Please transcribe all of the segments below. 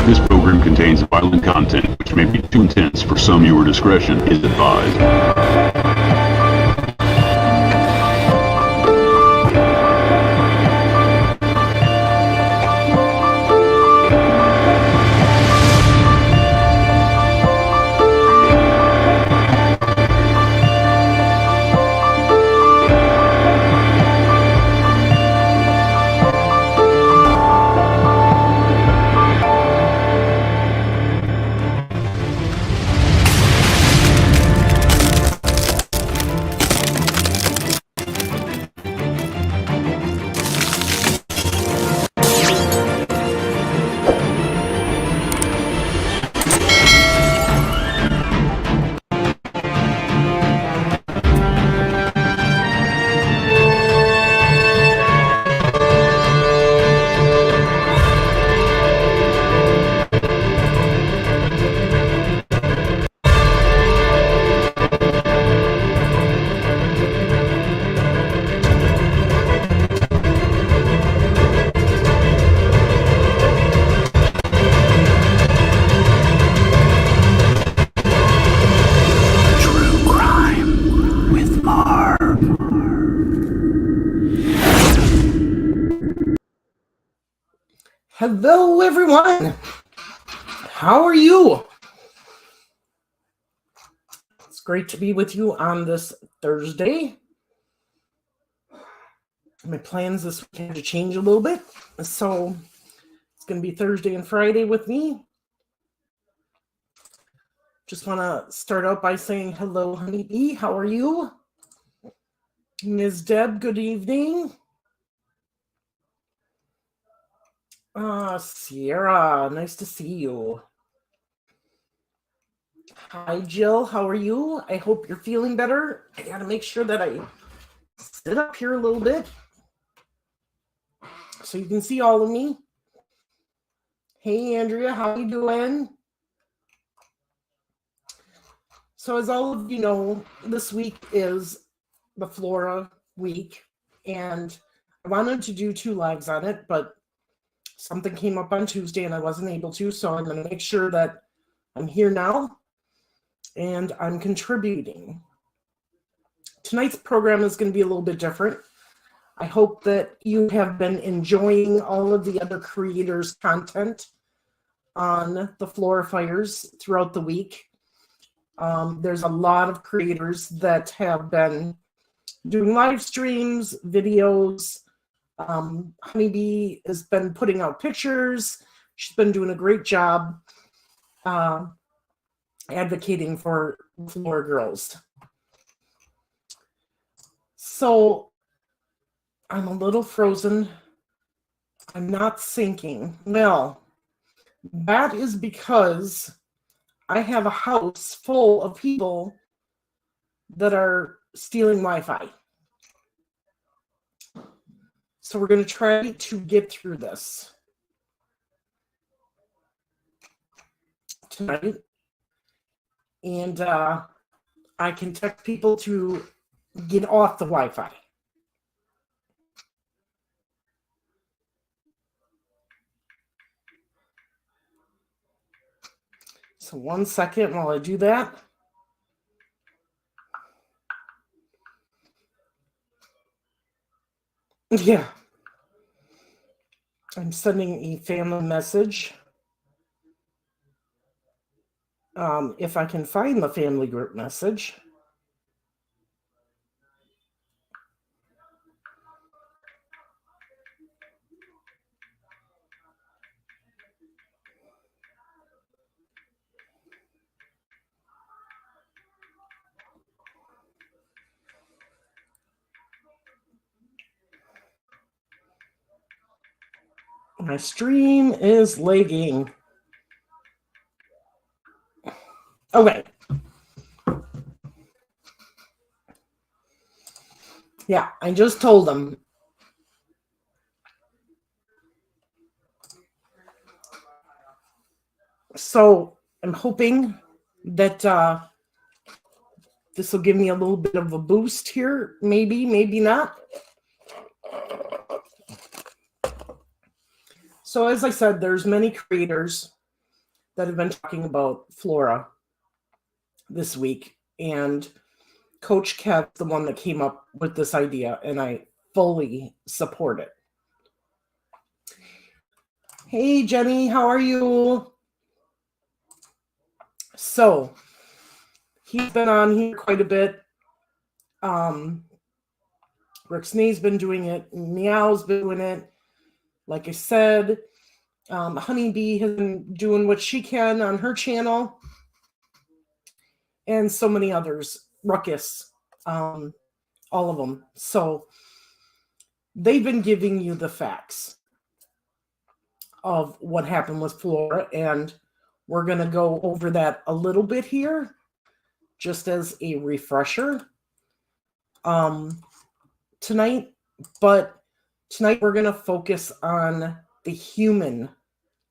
This program contains violent content which may be too intense for some. Viewer discretion is advised. Hello, everyone. How are you? It's great to be with you on this Thursday. My plans this week had to change a little bit, so it's going to be Thursday and Friday with me. Just want to start out by saying hello, honeybee. How are you? Ms. Deb, good evening. Sierra, nice to see you. Hi, Jill. How are you? I hope you're feeling better. I got to make sure that I sit up here a little bit so you can see all of me. Hey, Andrea, how you doing? So as all of you know, this week is the Flora week, and I wanted to do 2 lives on it, but something came up on Tuesday and I wasn't able to, so I'm going to make sure that I'm here now and I'm contributing. Tonight's program is going to be a little bit different. I hope that you have been enjoying all of the other creators' content on the Flora fires throughout the week. There's a lot of creators that have been doing live streams, videos. Honeybee has been putting out pictures. She's been doing a great job advocating for Flora girls. So I'm a little frozen. I'm not syncing. Well, that is because I have a house full of people that are stealing Wi-Fi. So we're going to try to get through this tonight. And I can text people to get off the Wi-Fi. So 1 second while I do that. Yeah. I'm sending a family message. If I can find the family group message. My stream is lagging. Okay. Yeah, I just told them. So I'm hoping that this will give me a little bit of a boost here. Maybe, maybe not. So as I said, there's many creators that have been talking about Flora this week. And Coach Kev's the one that came up with this idea, and I fully support it. Hey, Jenny, how are you? So he's been on here quite a bit. Rick Snee's been doing it. Meow's been doing it. Like I said, Honeybee has been doing what she can on her channel. And so many others. Ruckus. All of them. So they've been giving you the facts of what happened with Flora. And we're going to go over that a little bit here, just as a refresher tonight. But tonight we're going to focus on the human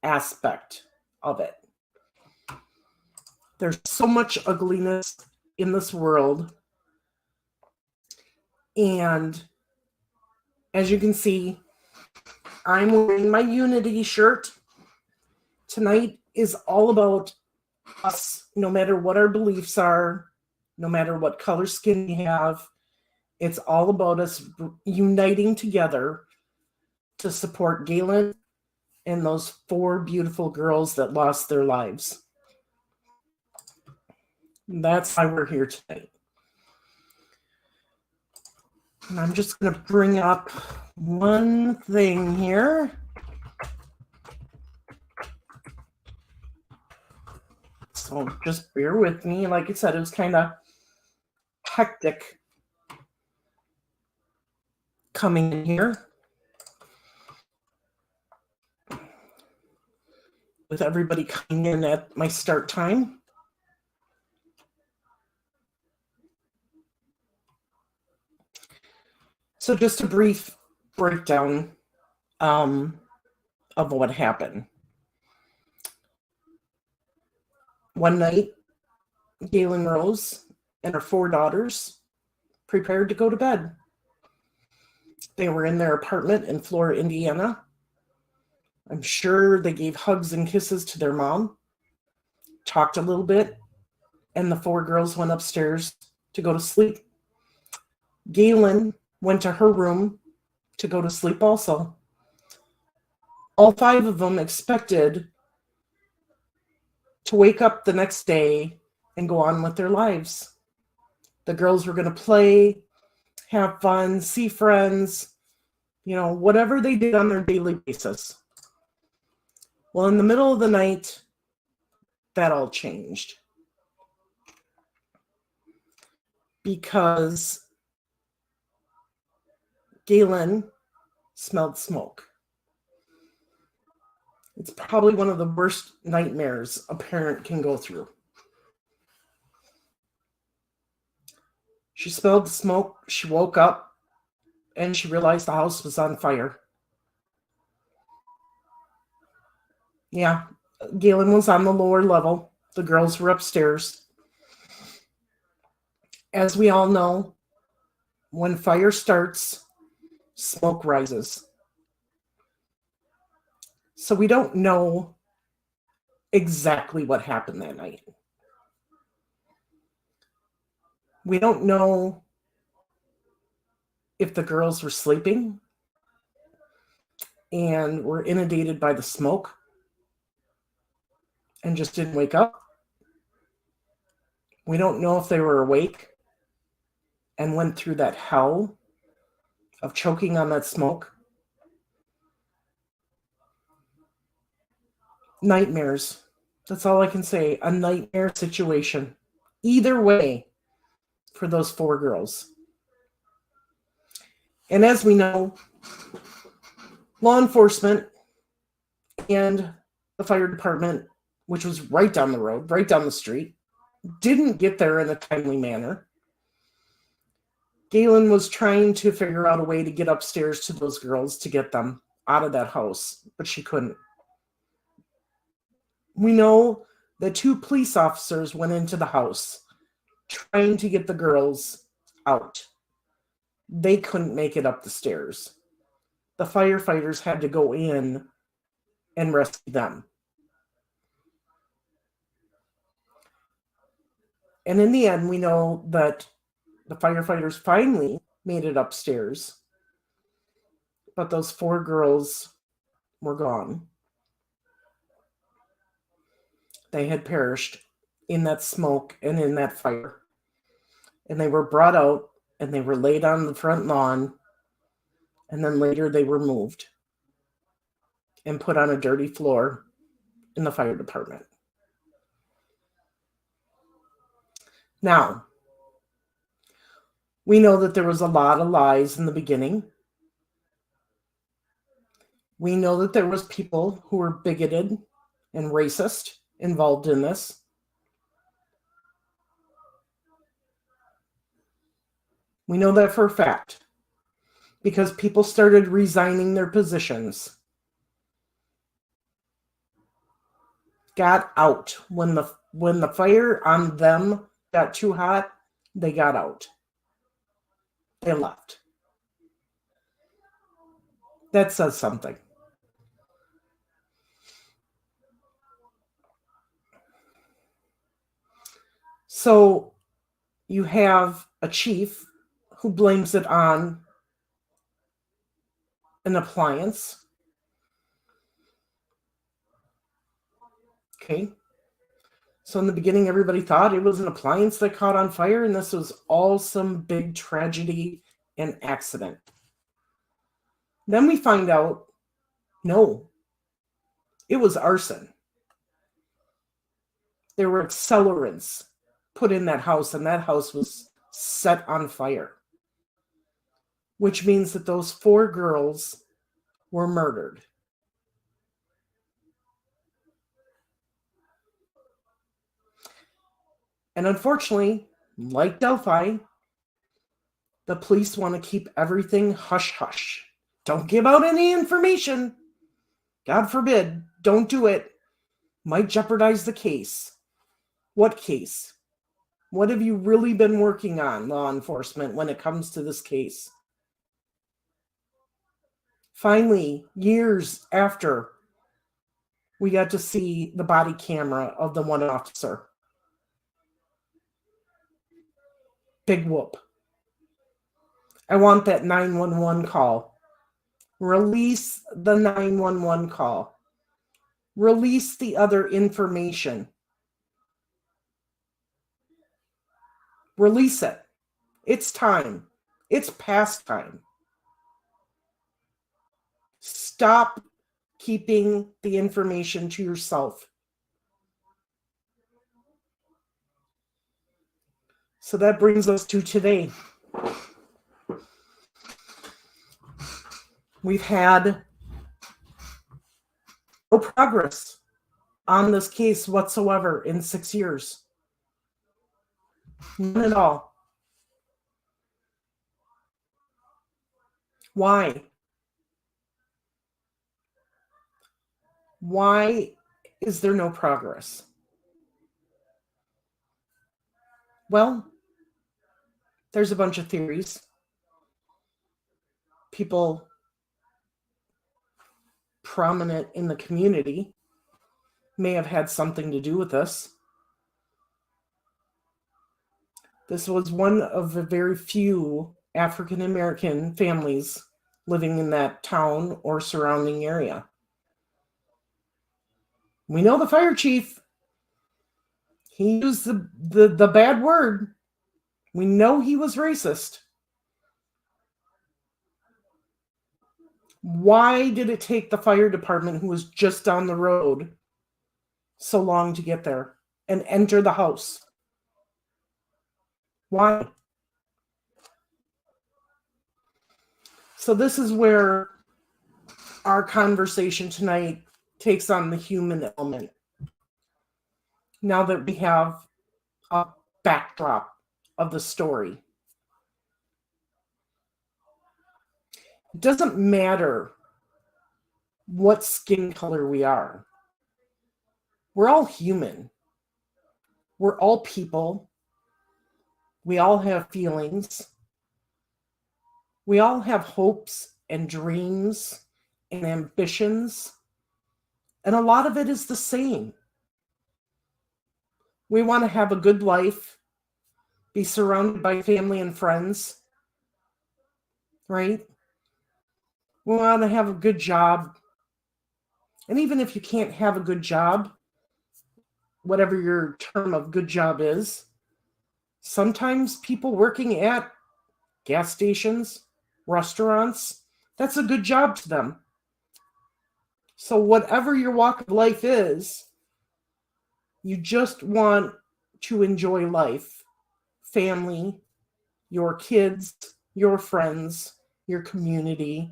aspect of it. There's so much ugliness in this world. And as you can see, I'm wearing my Unity shirt. Tonight is all about us, no matter what our beliefs are, no matter what color skin we have. It's all about us uniting together to support Galen and those 4 beautiful girls that lost their lives. That's why we're here tonight. And I'm just going to bring up one thing here. So just bear with me. Like I said, it was kind of hectic coming in here with everybody coming in at my start time. So just a brief breakdown of what happened. One night, Galen Rose and her 4 daughters prepared to go to bed. They were in their apartment in Flora, Indiana. I'm sure they gave hugs and kisses to their mom, talked a little bit, and the 4 girls went upstairs to go to sleep. Galen went to her room to go to sleep also. All 5 of them expected to wake up the next day and go on with their lives. The girls were going to play, have fun, see friends, whatever they did on their daily basis. Well, in the middle of the night, that all changed. Because Galen smelled smoke. It's probably one of the worst nightmares a parent can go through. She smelled the smoke, she woke up, and she realized the house was on fire. Yeah, Galen was on the lower level. The girls were upstairs. As we all know, when fire starts, smoke rises. So we don't know exactly what happened that night. We don't know if the girls were sleeping and were inundated by the smoke and just didn't wake up. We don't know if they were awake and went through that hell of choking on that smoke. Nightmares. That's all I can say. A nightmare situation. Either way for those 4 girls. And as we know, law enforcement and the fire department, which was right down the road, right down the street, didn't get there in a timely manner. Galen was trying to figure out a way to get upstairs to those girls to get them out of that house, but she couldn't. We know that 2 police officers went into the house trying to get the girls out. They couldn't make it up the stairs. The firefighters had to go in and rescue them. And in the end, we know that the firefighters finally made it upstairs, but those 4 girls were gone. They had perished in that smoke and in that fire. And they were brought out and they were laid on the front lawn. And then later they were moved and put on a dirty floor in the fire department. Now, we know that there was a lot of lies in the beginning. We know that there was people who were bigoted and racist involved in this. We know that for a fact because people started resigning their positions. Got out. When the fire on them got too hot, they got out. They left. That says something. So you have a chief who blames it on an appliance. Okay. So in the beginning, everybody thought it was an appliance that caught on fire, and this was all some big tragedy and accident. Then we find out, no, it was arson. There were accelerants put in that house, and that house was set on fire, which means that those 4 girls were murdered. And unfortunately, like Delphi, the police want to keep everything hush-hush. Don't give out any information. God forbid, don't do it. Might jeopardize the case. What case? What have you really been working on, law enforcement, when it comes to this case? Finally, years after, we got to see the body camera of the one officer. Big whoop. I want that 911 call. Release the 911 call. Release the other information. Release it. It's time. It's past time. Stop keeping the information to yourself. So that brings us to today. We've had no progress on this case whatsoever in 6 years. None at all. Why? Why is there no progress? Well, there's a bunch of theories. People prominent in the community may have had something to do with this. This was one of the very few African American families living in that town or surrounding area. We know the fire chief, he used the bad word. We know he was racist. Why did it take the fire department, who was just down the road, so long to get there and enter the house? Why? So this is where our conversation tonight takes on the human element. Now that we have a backdrop of the story. It doesn't matter what skin color we are. We're all human. We're all people. We all have feelings. We all have hopes and dreams and ambitions. And a lot of it is the same. We want to have a good life, be surrounded by family and friends, right? We want to have a good job. And even if you can't have a good job, whatever your term of good job is, sometimes people working at gas stations, restaurants, that's a good job to them. So whatever your walk of life is, you just want to enjoy life, family, your kids, your friends, your community.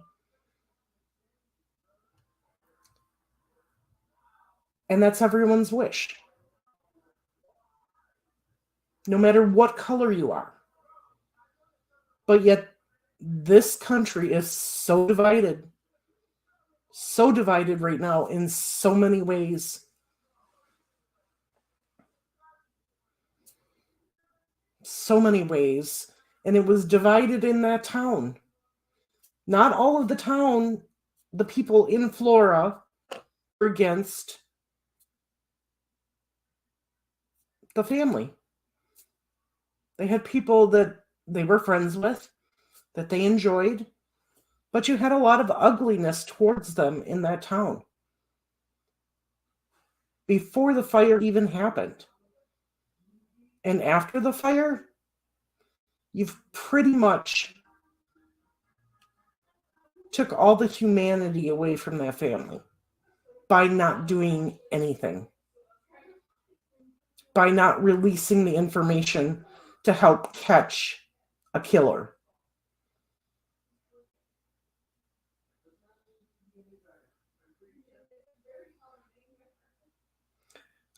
And that's everyone's wish. No matter what color you are. But yet, this country is so divided right now in so many ways. So many ways. And it was divided in that town. Not all of the town, the people in Flora were against the family. They had people that they were friends with, that they enjoyed, but you had a lot of ugliness towards them in that town. before the fire even happened. And after the fire, you've pretty much took all the humanity away from that family by not doing anything, by not releasing the information to help catch a killer.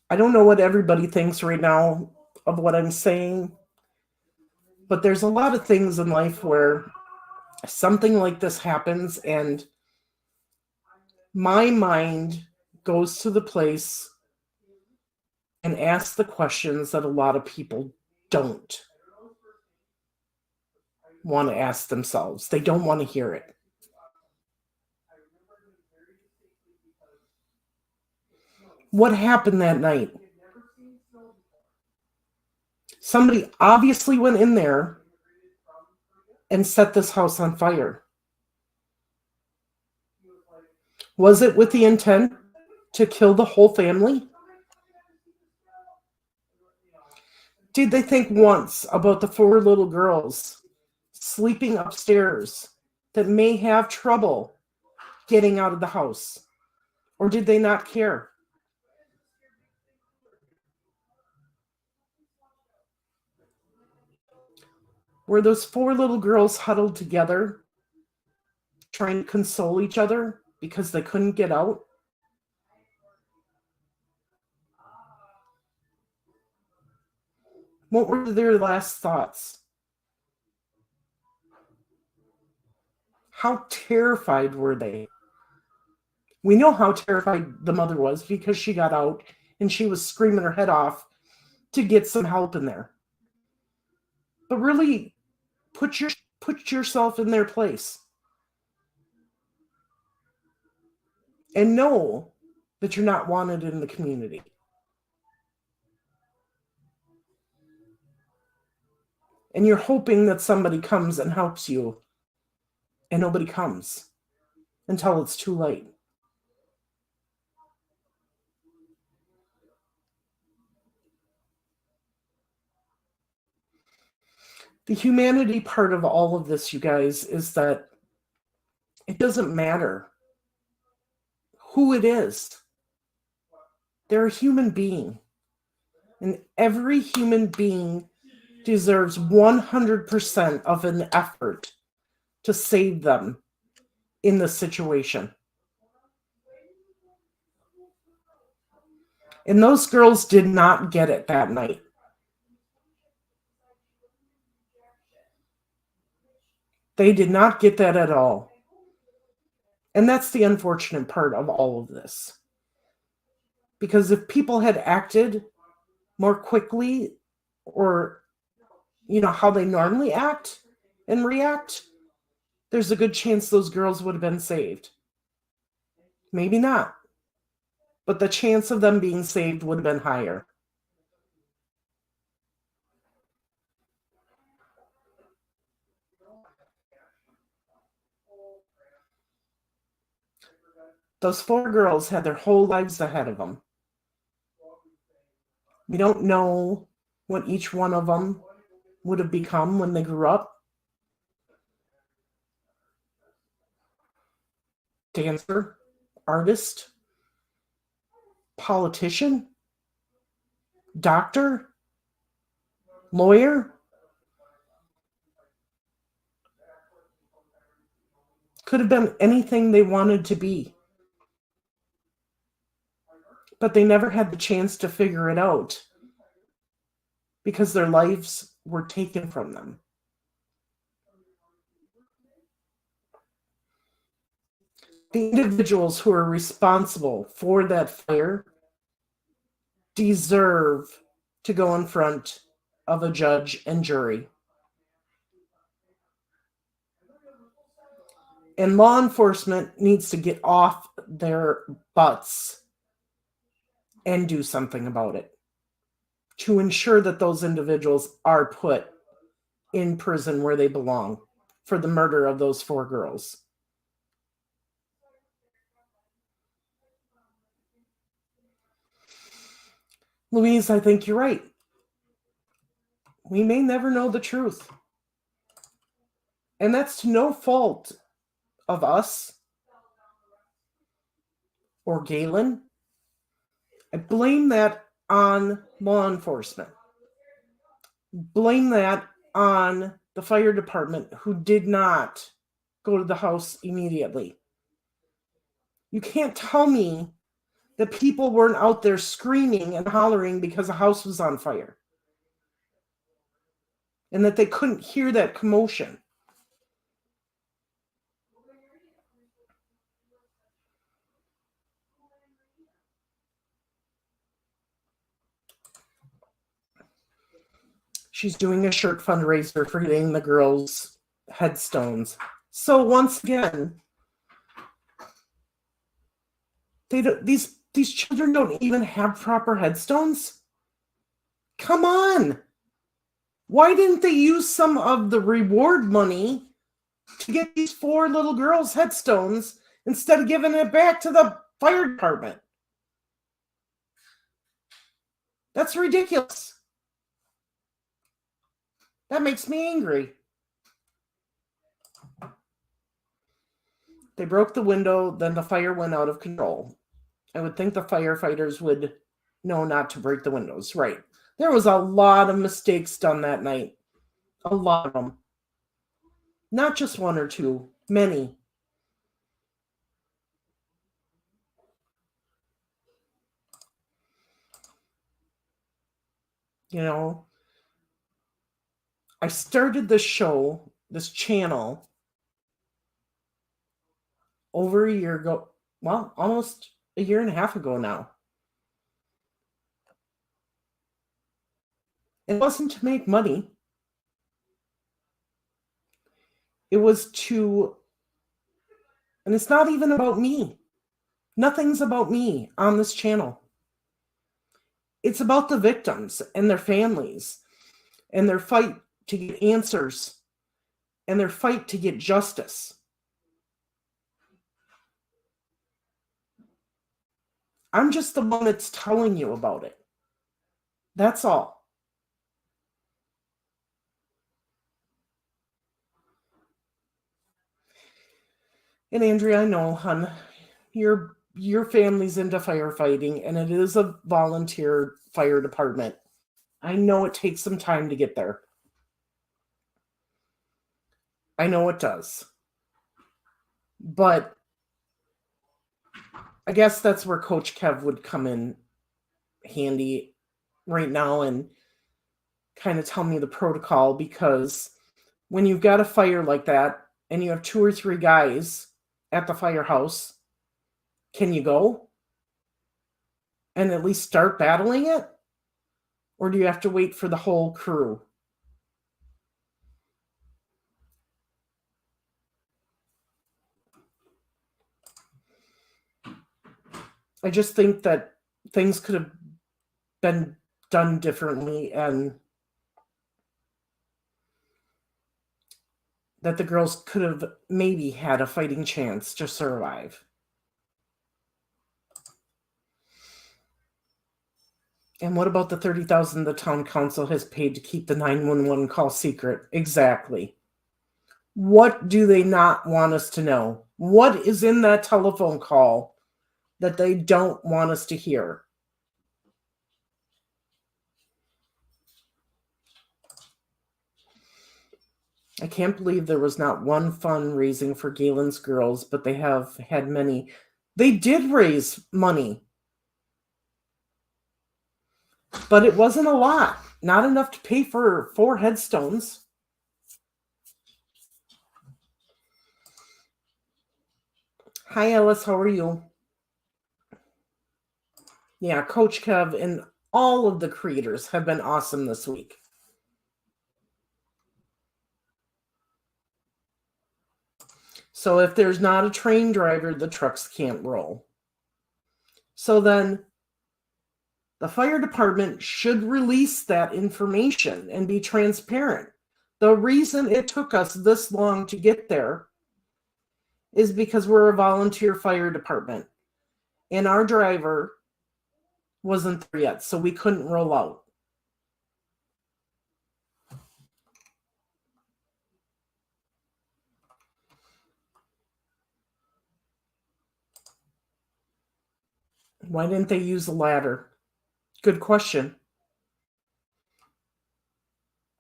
I don't know what everybody thinks right now of what I'm saying, but there's a lot of things in life where something like this happens and my mind goes to the place and asks the questions that a lot of people don't want to ask themselves. They don't want to hear it. What happened that night? Somebody obviously went in there and set this house on fire. Was it with the intent to kill the whole family? Did they think once about the 4 little girls sleeping upstairs that may have trouble getting out of the house? Or did they not care? Were those 4 little girls huddled together, trying to console each other because they couldn't get out? What were their last thoughts? How terrified were they? We know how terrified the mother was because she got out and she was screaming her head off to get some help in there. But really, put yourself in their place and know that you're not wanted in the community. And you're hoping that somebody comes and helps you, and nobody comes until it's too late. The humanity part of all of this, you guys, is that it doesn't matter who it is. They're a human being. And every human being deserves 100% of an effort to save them in the situation. And those girls did not get it that night. They did not get that at all. And that's the unfortunate part of all of this. Because if people had acted more quickly, or, how they normally act and react, there's a good chance those girls would have been saved. Maybe not. But the chance of them being saved would have been higher. Those 4 girls had their whole lives ahead of them. We don't know what each one of them would have become when they grew up. Dancer, artist, politician, doctor, lawyer. Could have been anything they wanted to be. But they never had the chance to figure it out because their lives were taken from them. The individuals who are responsible for that fire deserve to go in front of a judge and jury. And law enforcement needs to get off their butts and do something about it to ensure that those individuals are put in prison where they belong for the murder of those 4 girls. Louise, I think you're right. We may never know the truth. And that's to no fault of us or Galen. I blame that on law enforcement. Blame that on the fire department who did not go to the house immediately. You can't tell me that people weren't out there screaming and hollering because the house was on fire and that they couldn't hear that commotion. She's doing a shirt fundraiser for getting the girls' headstones. So once again, these children don't even have proper headstones. Come on. Why didn't they use some of the reward money to get these 4 little girls' headstones instead of giving it back to the fire department? That's ridiculous. That makes me angry. They broke the window, then the fire went out of control. I would think the firefighters would know not to break the windows. Right. There was a lot of mistakes done that night. A lot of them. Not just 1 or 2. Many. You know, I started this show, this channel, over a year ago. Well, almost a year and a half ago now. It wasn't to make money. It was to, and it's not even about me. Nothing's about me on this channel. It's about the victims and their families and their fight to get answers and their fight to get justice. I'm just the one that's telling you about it. That's all. And Andrea, I know, hon, your family's into firefighting, and it is a volunteer fire department. I know it takes some time to get there. I know it does. But I guess that's where Coach Kev would come in handy right now and kind of tell me the protocol, because when you've got a fire like that and you have 2 or 3 guys at the firehouse, can you go and at least start battling it? Or do you have to wait for the whole crew? I just think that things could have been done differently, and that the girls could have maybe had a fighting chance to survive. And what about the $30,000 the town council has paid to keep the 911 call secret? Exactly. What do they not want us to know? What is in that telephone call that they don't want us to hear? I can't believe there was not one fundraising for Galen's girls, but they have had many. They did raise money, but it wasn't a lot. Not enough to pay for 4 headstones. Hi, Ellis. How are you? Yeah, Coach Kev and all of the creators have been awesome this week. So if there's not a train driver, the trucks can't roll. So then the fire department should release that information and be transparent. The reason it took us this long to get there is because we're a volunteer fire department. And our driver wasn't there yet, so we couldn't roll out. Why didn't they use a ladder? Good question.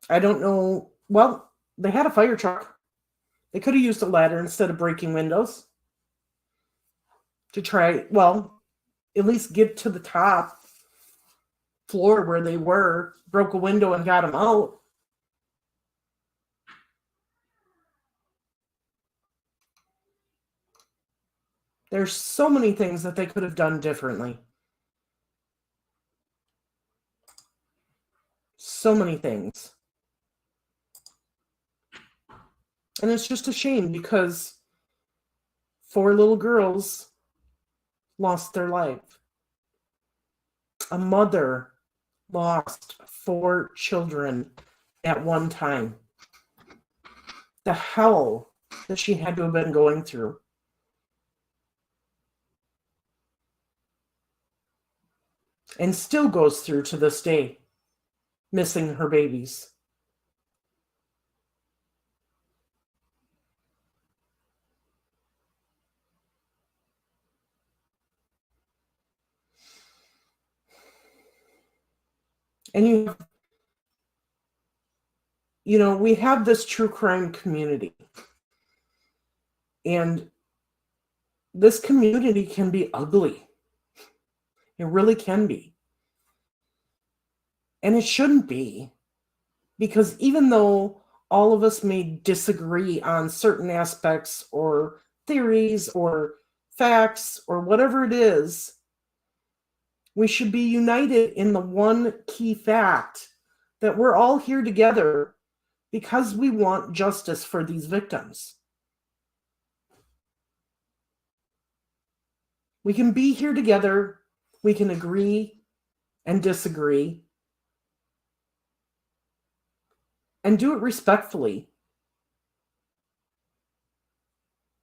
I don't know. Well, they had a fire truck. They could have used a ladder instead of breaking windows to try, well, at least get to the top floor where they were, broke a window and got them out. There's so many things that they could have done differently. So many things. And it's just a shame because 4 little girls lost their life. A mother lost 4 children at one time. The hell that she had to have been going through. And still goes through to this day, missing her babies. And you know, we have this true crime community. And this community can be ugly. It really can be. And it shouldn't be. Because even though all of us may disagree on certain aspects or theories or facts or whatever it is, we should be united in the one key fact that we're all here together because we want justice for these victims. We can be here together. We can agree and disagree. And do it respectfully.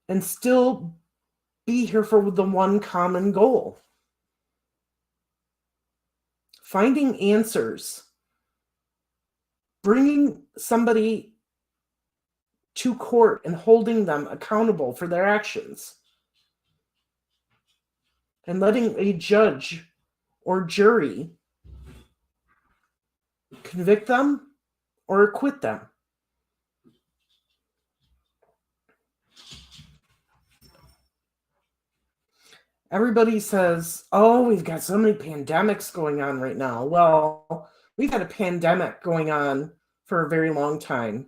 And still be here for the one common goal. Finding answers. Bringing somebody to court and holding them accountable for their actions. And letting a judge or jury convict them or acquit them. Everybody says, oh, we've got so many pandemics going on right now. Well, we've had a pandemic going on for a very long time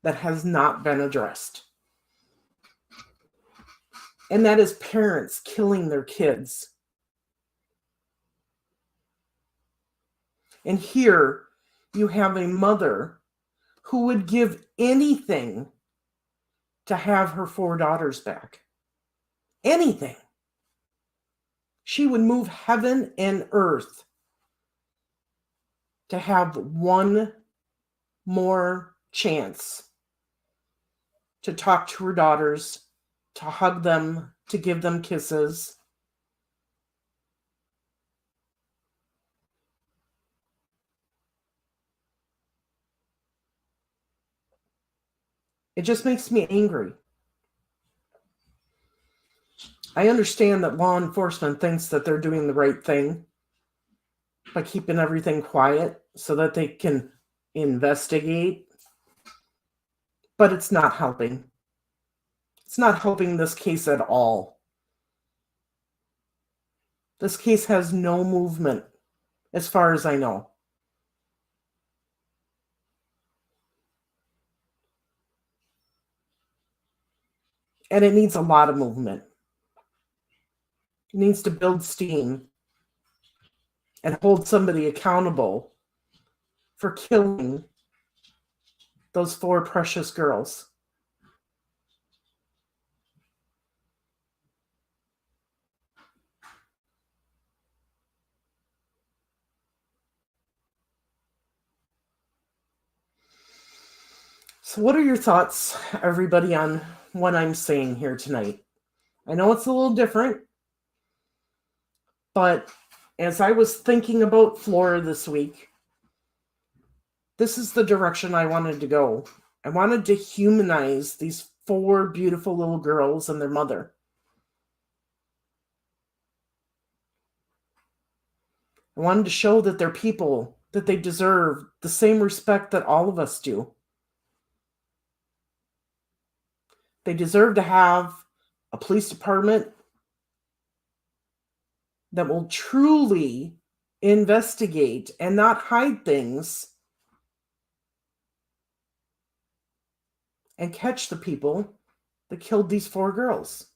that has not been addressed. And that is parents killing their kids. And here you have a mother who would give anything to have her 4 daughters back. Anything. She would move heaven and earth to have one more chance to talk to her daughters, to hug them, to give them kisses. It just makes me angry. I understand that law enforcement thinks that they're doing the right thing by keeping everything quiet so that they can investigate, but it's not helping. It's not helping this case at all. This case has no movement, as far as I know. And it needs a lot of movement. It needs to build steam and hold somebody accountable for killing those 4 precious girls. So what are your thoughts, everybody, on what I'm saying here tonight? I know it's a little different, but as I was thinking about Flora this week, this is the direction I wanted to go. I wanted to humanize these 4 beautiful little girls and their mother. I wanted to show that they're people, that they deserve the same respect that all of us do. They deserve to have a police department that will truly investigate and not hide things and catch the people that killed these 4 girls.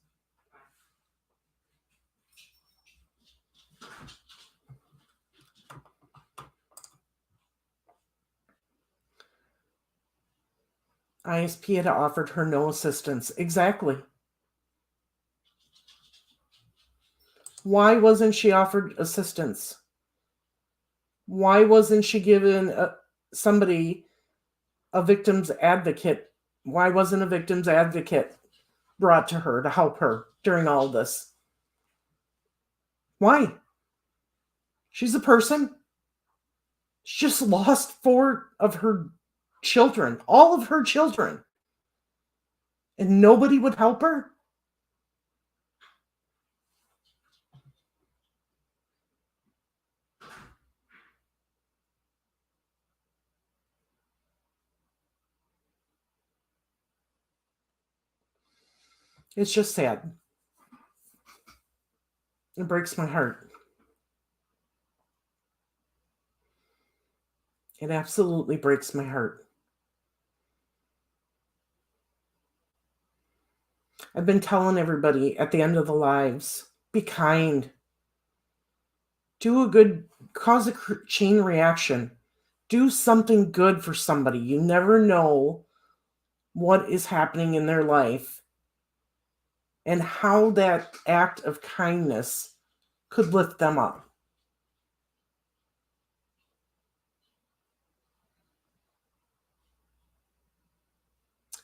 ISP had offered her no assistance. Exactly. Why wasn't she offered assistance? Why wasn't she given somebody, a victim's advocate? Why wasn't a victim's advocate brought to her to help her during all this? Why? She's a person. She just lost 4 of her children, all of her children. And nobody would help her? It's just sad. It breaks my heart. It absolutely breaks my heart. I've been telling everybody at the end of the lives, be kind. Do a good, cause a chain reaction. Do something good for somebody. You never know what is happening in their life and how that act of kindness could lift them up.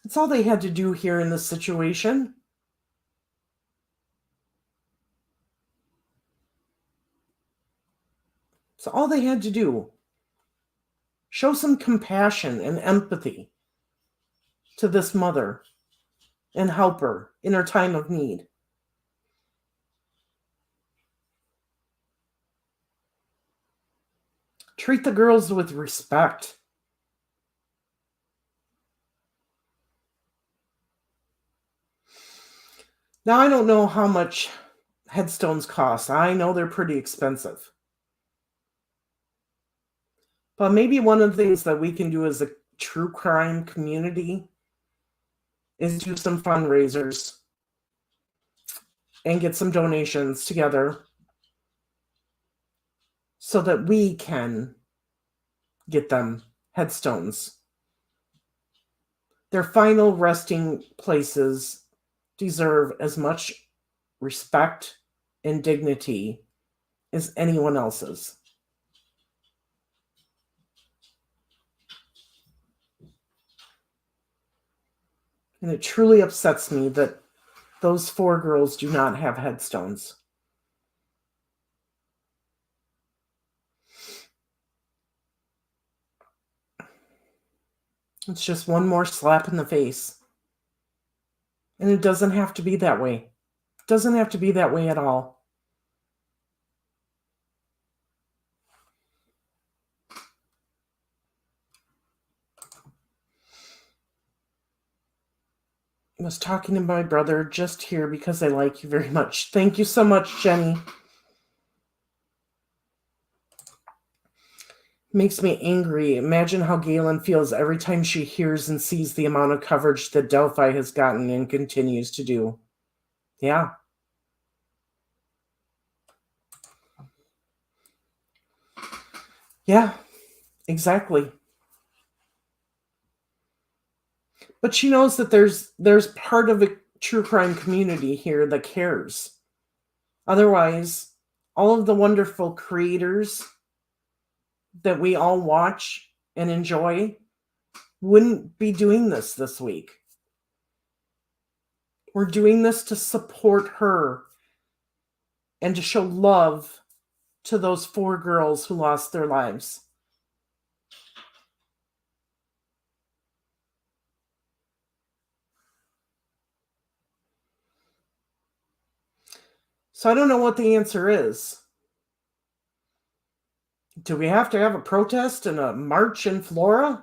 That's all they had to do here in this situation. So all they had to do, show some compassion and empathy to this mother and help her in her time of need. Treat the girls with respect. Now, I don't know how much headstones cost. I know they're pretty expensive. But maybe one of the things that we can do as a true crime community is do some fundraisers and get some donations together so that we can get them headstones. Their final resting places deserve as much respect and dignity as anyone else's. And it truly upsets me that those 4 girls do not have headstones. It's just one more slap in the face. And it doesn't have to be that way. It doesn't have to be that way at all. I was talking to my brother just here because I like you very much. Thank you so much, Jenny. Makes me angry. Imagine how Galen feels every time she hears and sees the amount of coverage that Delphi has gotten and continues to do. Yeah. Yeah, exactly. But she knows that there's part of a true crime community here that cares. Otherwise, all of the wonderful creators that we all watch and enjoy wouldn't be doing this week. We're doing this to support her and to show love to those 4 girls who lost their lives. So I don't know what the answer is. Do we have to have a protest and a march in Flora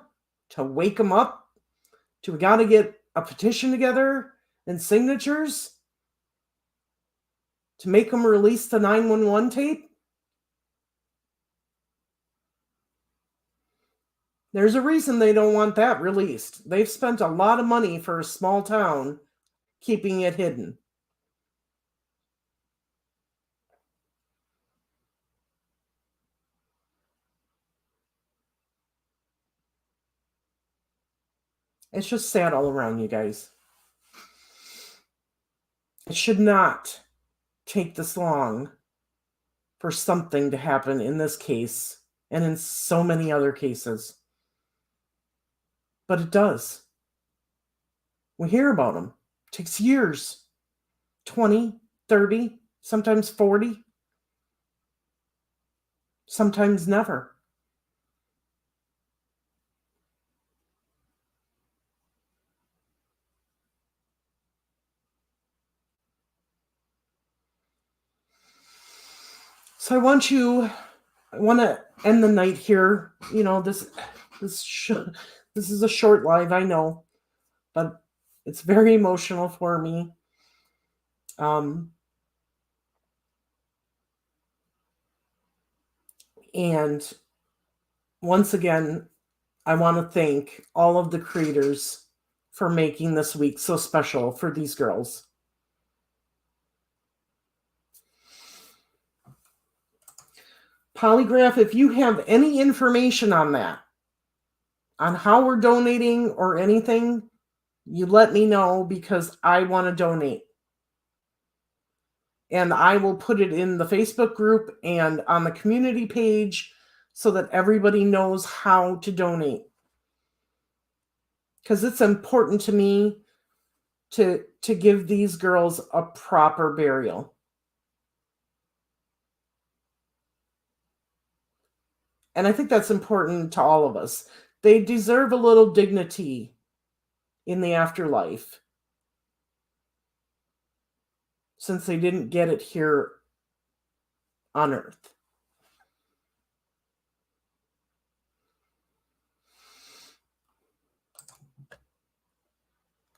to wake them up? Do we got to get a petition together and signatures to make them release the 911 tape? There's a reason they don't want that released. They've spent a lot of money for a small town keeping it hidden. It's just sad all around, you guys. It should not take this long for something to happen in this case and in so many other cases. But it does. We hear about them. It takes years. 20, 30, sometimes 40. Sometimes never. So I want to end the night here. You know, this is a short live, I know, but it's very emotional for me. And once again, I want to thank all of the creators for making this week so special for these girls. Polygraph, if you have any information on that, on how we're donating or anything, you let me know because I want to donate. And I will put it in the Facebook group and on the community page so that everybody knows how to donate. Because it's important to me to give these girls a proper burial. And I think that's important to all of us. They deserve a little dignity in the afterlife, since they didn't get it here on Earth.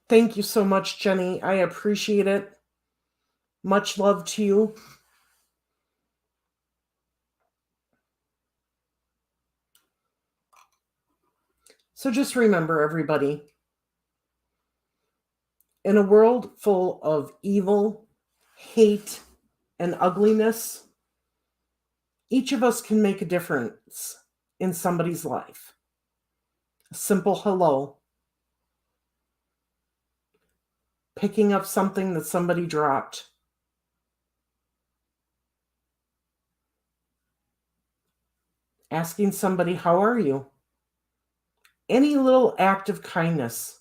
Thank you so much, Jenny. I appreciate it. Much love to you. So just remember, everybody, in a world full of evil, hate, and ugliness, each of us can make a difference in somebody's life. A simple hello. Picking up something that somebody dropped. Asking somebody, how are you? Any little act of kindness.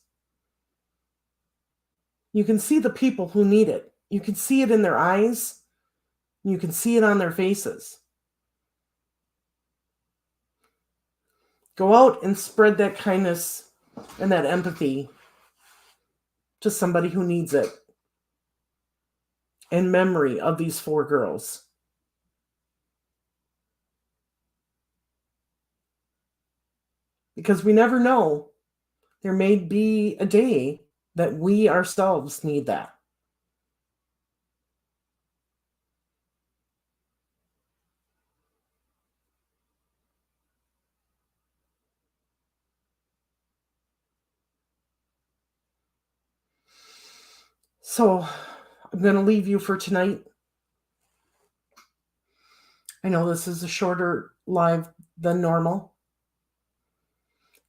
You can see the people who need it. You can see it in their eyes. You can see it on their faces. Go out and spread that kindness and that empathy to somebody who needs it. In memory of these 4 girls. Because we never know. There may be a day that we ourselves need that. So I'm going to leave you for tonight. I know this is a shorter live than normal.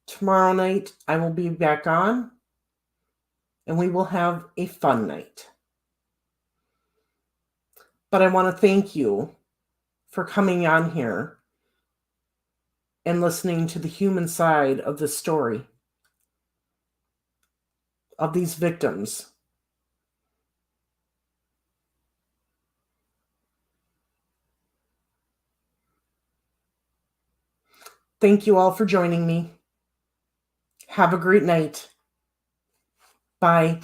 Tomorrow night, I will be back on, and we will have a fun night. But I want to thank you for coming on here and listening to the human side of the story of these victims. Thank you all for joining me. Have a great night. Bye.